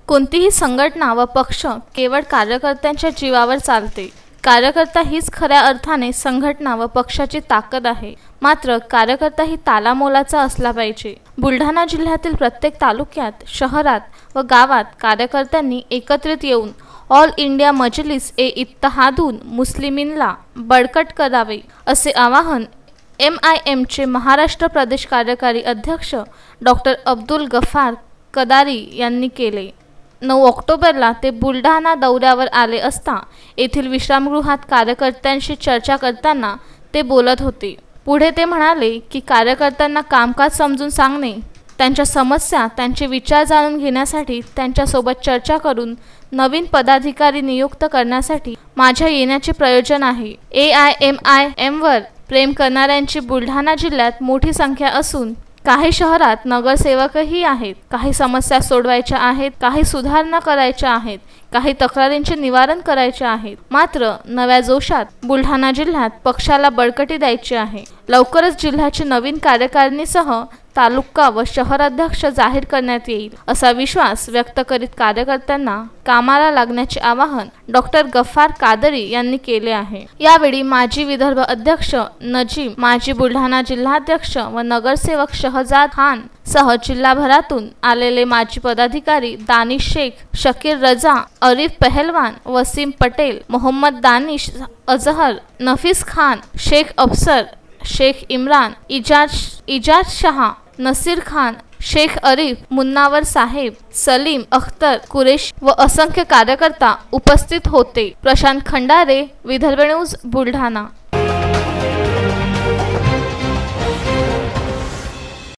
कोणतीही संघटना व पक्ष केवळ कार्यकर्त्यांच्या जीवावर चालते। कार्यकर्ता हीच खऱ्या अर्थाने संघटना व पक्षाची ताकद आहे। मात्र कार्यकर्ता ही तालामोलाचा असला पाहिजे। बुलढाणा जिल्ह्यातील प्रत्येक तालुक्यात, शहरात व गावात कार्यकर्त्यांनी एकत्रित येऊन ऑल इंडिया मजलिस ए इत्तेहादुल मुस्लिमीनला बळकट करावे असे आवाहन MIMचे महाराष्ट्र प्रदेश कार्यकारी अध्यक्ष डॉक्टर अब्दुल गफार कदारी यांनी केले। 9 ऑक्टोबरला ते बुलढाणा दौऱ्यावर आले असता येथील विश्रामगृहात कार्यकर्त्यांशी चर्चा करताना ते बोलत होते। पुढे ते म्हणाले की कार्यकर्त्यांना कामकाज समजून सांगणे, त्यांच्या समस्या, त्यांचे विचार जाणून घेण्यासाठी त्यांच्यासोबत चर्चा करून नवीन पदाधिकारी नियुक्त करण्यासाठी माझ्या येण्याचे प्रयोजन आहे। AIMIMवर प्रेम करणाऱ्यांची बुलढाणा जिल्ह्यात मोठी संख्या असून काही शहरात नगरसेवकही आहेत। काही समस्या सोडवायच्या आहेत, काही सुधारणा करायच्या आहेत, काही तक्रारींचे निवारण करायचे आहेत। मात्र नव्या जोशात बुलढाणा जिल्ह्यात पक्षाला बळकटी द्यायची आहे। लवकरच जिल्ह्याची नवीन कार्यकारिणीसह तालुका व शहर अध्यक्ष जाहीर करण्यात येईल असा विश्वास व्यक्त करीत कार्यकर्त्यांना कामाला लागण्याचे आवाहन डॉक्टर गफार कादरी यांनी केले आहे। यावेळी माजी विदर्भ अध्यक्ष नजीम, माजी बुलढाणा जिल्हाध्यक्ष व नगरसेवक शहजाद खान सह जिल्हाभरातून आलेले माजी पदाधिकारी दानिश शेख, शकीर रजा, अरिफ पहलवान, वसीम पटेल, मोहम्मद दानिश अजहर, नफीस खान, शेख अफसर, शेख इम्रान, इजाज शाह, नसीर खान, शेख अरिफ, मुन्नावर साहेब, सलीम अख्तर कुरेश व असंख्य कार्यकर्ता उपस्थित होते। प्रशांत खंडारे, विदर्भ न्यूज, बुलढाणा।